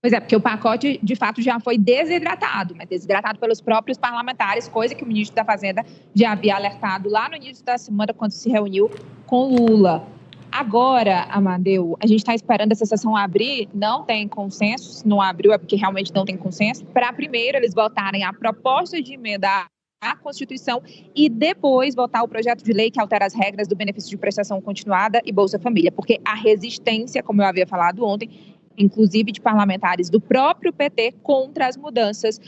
Pois é, porque o pacote, de fato, já foi desidratado, mas desidratado pelos próprios parlamentares, coisa que o ministro da Fazenda já havia alertado lá no início da semana, quando se reuniu com Lula. Agora, Amadeu, a gente está esperando essa sessão abrir, não tem consenso, se não abriu é porque realmente não tem consenso, para primeiro eles votarem a proposta de emenda à Constituição e depois votar o projeto de lei que altera as regras do benefício de prestação continuada e Bolsa Família, porque a resistência, como eu havia falado ontem, inclusive de parlamentares do próprio PT, contra as mudanças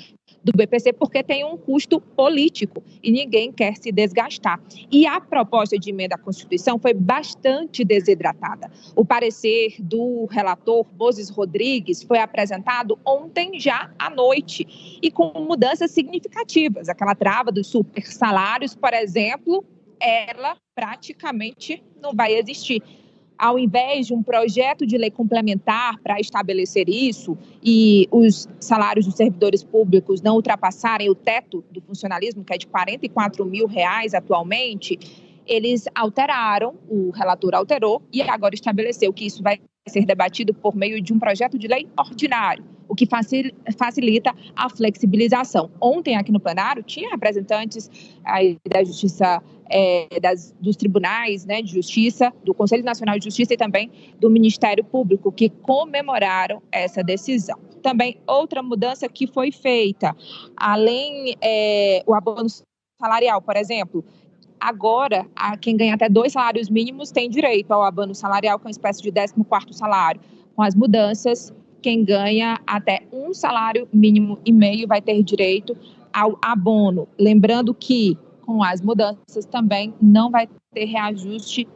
do BPC, porque tem um custo político e ninguém quer se desgastar. E a proposta de emenda à Constituição foi bastante desidratada. O parecer do relator Moses Rodrigues foi apresentado ontem já à noite e com mudanças significativas. Aquela trava dos super salários, por exemplo, ela praticamente não vai existir. Ao invés de um projeto de lei complementar para estabelecer isso e os salários dos servidores públicos não ultrapassarem o teto do funcionalismo, que é de R$ 44 mil atualmente, eles alteraram, o relator alterou e agora estabeleceu que isso vai ser debatido por meio de um projeto de lei ordinário, o que facilita a flexibilização. Ontem, aqui no plenário, tinha representantes da Justiça, dos tribunais, né, de justiça, do Conselho Nacional de Justiça e também do Ministério Público, que comemoraram essa decisão. Também outra mudança que foi feita, além o abono salarial, por exemplo, agora, quem ganha até 2 salários mínimos tem direito ao abono salarial, que é uma espécie de 14º salário. Com as mudanças, quem ganha até 1 salário mínimo e meio vai ter direito ao abono. Lembrando que, com as mudanças, também não vai ter reajuste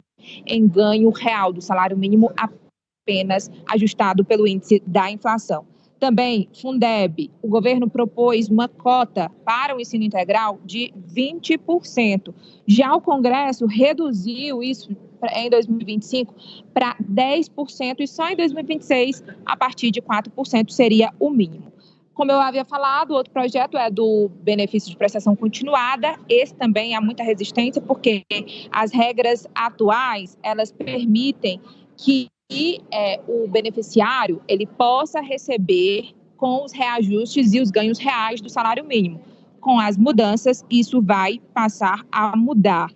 em ganho real do salário mínimo, apenas ajustado pelo índice da inflação. Também, Fundeb, o governo propôs uma cota para o ensino integral de 20%. Já o Congresso reduziu isso em 2025 para 10% e só em 2026, a partir de 4%, seria o mínimo. Como eu havia falado, outro projeto é do benefício de prestação continuada. Esse também há muita resistência, porque as regras atuais, elas permitem que o beneficiário ele possa receber com os reajustes e os ganhos reais do salário mínimo. Com as mudanças, isso vai passar a mudar.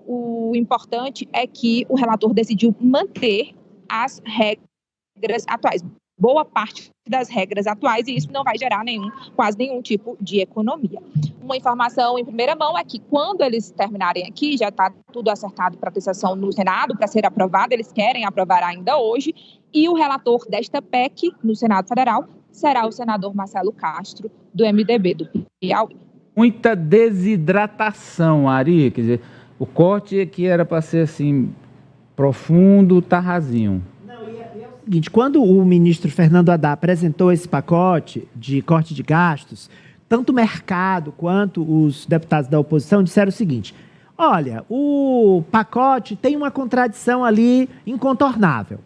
O importante é que o relator decidiu manter as regras atuais, boa parte das regras atuais, e isso não vai gerar quase nenhum tipo de economia. Uma informação em primeira mão é que quando eles terminarem aqui, já está tudo acertado para ter sessão no Senado, para ser aprovado, eles querem aprovar ainda hoje, e o relator desta PEC no Senado Federal será o senador Marcelo Castro, do MDB, do Piauí. Muita desidratação, Ari, quer dizer, o corte que era para ser assim, profundo, tá rasinho. Seguinte, quando o ministro Fernando Haddad apresentou esse pacote de corte de gastos, tanto o mercado quanto os deputados da oposição disseram o seguinte: olha, o pacote tem uma contradição ali incontornável.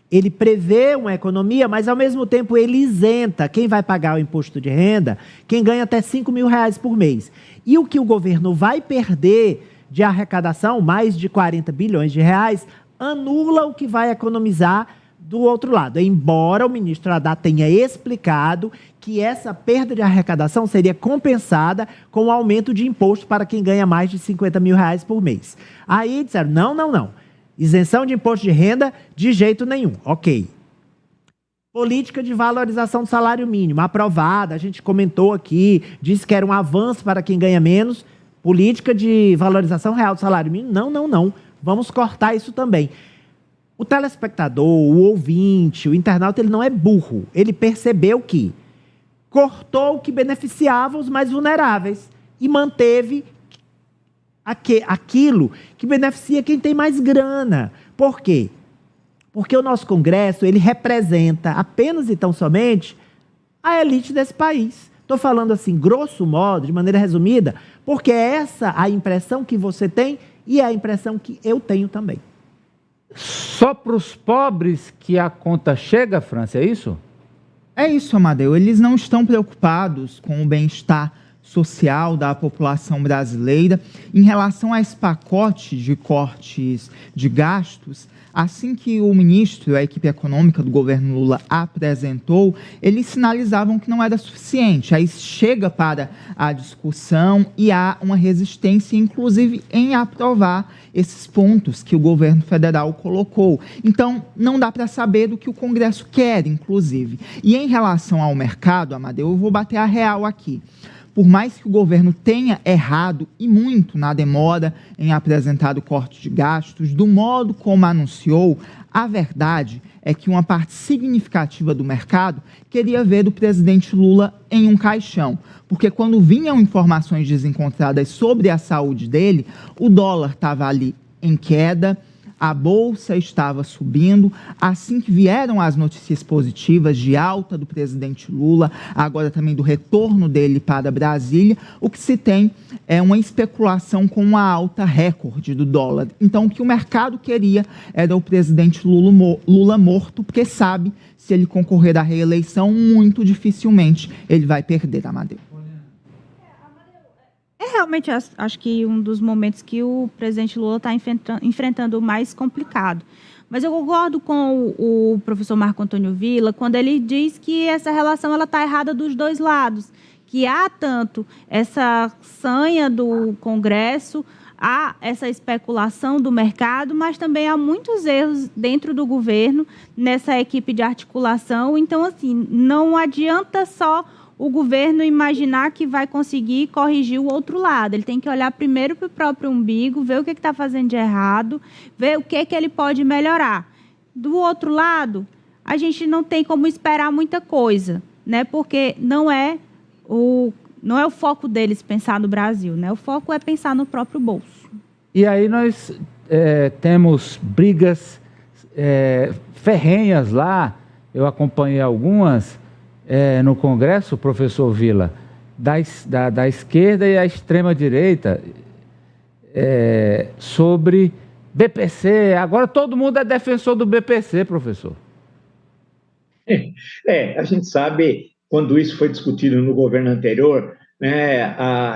Ele prevê uma economia, mas ao mesmo tempo ele isenta quem vai pagar o imposto de renda, quem ganha até R$5 mil por mês. E o que o governo vai perder de arrecadação, mais de 40 bilhões de reais, anula o que vai economizar do outro lado, embora o ministro Haddad tenha explicado que essa perda de arrecadação seria compensada com o aumento de imposto para quem ganha mais de R$50 mil por mês. Aí disseram, não. Isenção de imposto de renda de jeito nenhum. Ok. Política de valorização do salário mínimo, aprovada, a gente comentou aqui, disse que era um avanço para quem ganha menos. Política de valorização real do salário mínimo, não. Vamos cortar isso também. O telespectador, o ouvinte, o internauta, ele não é burro. Ele percebeu que cortou o que beneficiava os mais vulneráveis e manteve aquilo que beneficia quem tem mais grana. Por quê? Porque o nosso Congresso, ele representa apenas e tão somente a elite desse país. Estou falando assim, grosso modo, de maneira resumida, porque é essa a impressão que você tem e é a impressão que eu tenho também. Só para os pobres que a conta chega, França, é isso? É isso, Amadeu. Eles não estão preocupados com o bem-estar social da população brasileira. Em relação a esse pacote de cortes de gastos, assim que o ministro, a equipe econômica do governo Lula apresentou, eles sinalizavam que não era suficiente. Aí chega para a discussão e há uma resistência, inclusive, em aprovar esses pontos que o governo federal colocou. Então, não dá para saber do que o Congresso quer, inclusive. E em relação ao mercado, Amadeu, eu vou bater a real aqui. Por mais que o governo tenha errado e muito na demora em apresentar o corte de gastos, do modo como anunciou, a verdade é que uma parte significativa do mercado queria ver o presidente Lula em um caixão, porque quando vinham informações desencontradas sobre a saúde dele, o dólar estava ali em queda, a bolsa estava subindo. Assim que vieram as notícias positivas de alta do presidente Lula, agora também do retorno dele para Brasília, o que se tem é uma especulação com uma alta recorde do dólar. Então, o que o mercado queria era o presidente Lula morto, porque sabe, se ele concorrer à reeleição, muito dificilmente ele vai perder, Amadeu. Realmente, acho que um dos momentos que o presidente Lula está enfrentando o mais complicado. Mas eu concordo com o professor Marco Antônio Villa quando ele diz que essa relação está errada dos dois lados, que há tanto essa sanha do Congresso, há essa especulação do mercado, mas também há muitos erros dentro do governo, nessa equipe de articulação. Então, assim, não adianta só o governo imaginar que vai conseguir corrigir o outro lado. Ele tem que olhar primeiro para o próprio umbigo, ver o que está fazendo de errado, ver o que ele pode melhorar. Do outro lado, a gente não tem como esperar muita coisa, né? Porque não é o foco deles pensar no Brasil, né? O foco é pensar no próprio bolso. E aí nós temos brigas ferrenhas lá, eu acompanhei algumas, no Congresso, professor Villa, da esquerda e a extrema-direita, sobre BPC. Agora todo mundo é defensor do BPC, professor. A gente sabe, quando isso foi discutido no governo anterior, né,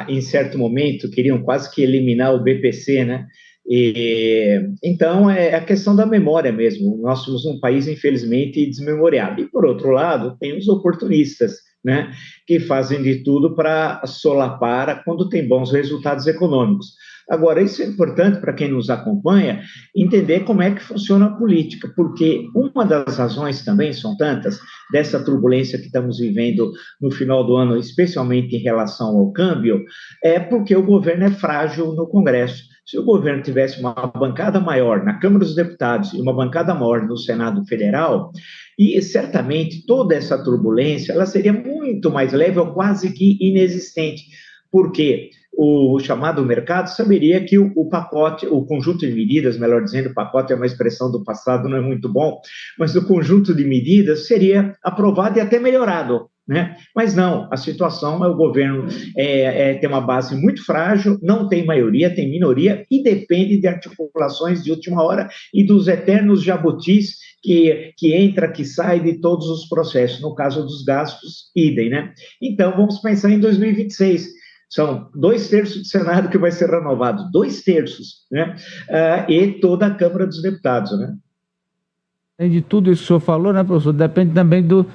em certo momento queriam quase que eliminar o BPC, né? Então, é a questão da memória mesmo. Nós somos um país, infelizmente, desmemoriado. E, por outro lado, tem os oportunistas, né, que fazem de tudo para solapar quando tem bons resultados econômicos. Agora, isso é importante para quem nos acompanha, entender como é que funciona a política, porque uma das razões também, são tantas, dessa turbulência que estamos vivendo no final do ano, especialmente em relação ao câmbio, é porque o governo é frágil no Congresso. Se o governo tivesse uma bancada maior na Câmara dos Deputados e uma bancada maior no Senado Federal, e certamente toda essa turbulência ela seria muito mais leve ou quase que inexistente, porque o chamado mercado saberia que o pacote, o conjunto de medidas, melhor dizendo, o pacote é uma expressão do passado, não é muito bom, mas o conjunto de medidas seria aprovado e até melhorado, né? Mas não, a situação é o governo tem uma base muito frágil, não tem maioria, tem minoria e depende de articulações de última hora e dos eternos jabutis que entra, que sai de todos os processos. No caso dos gastos, idem, né? Então, vamos pensar em 2026. São 2/3 do Senado que vai ser renovado, 2/3, né? E toda a Câmara dos Deputados, né? De tudo isso que o senhor falou, né, professor? Depende também do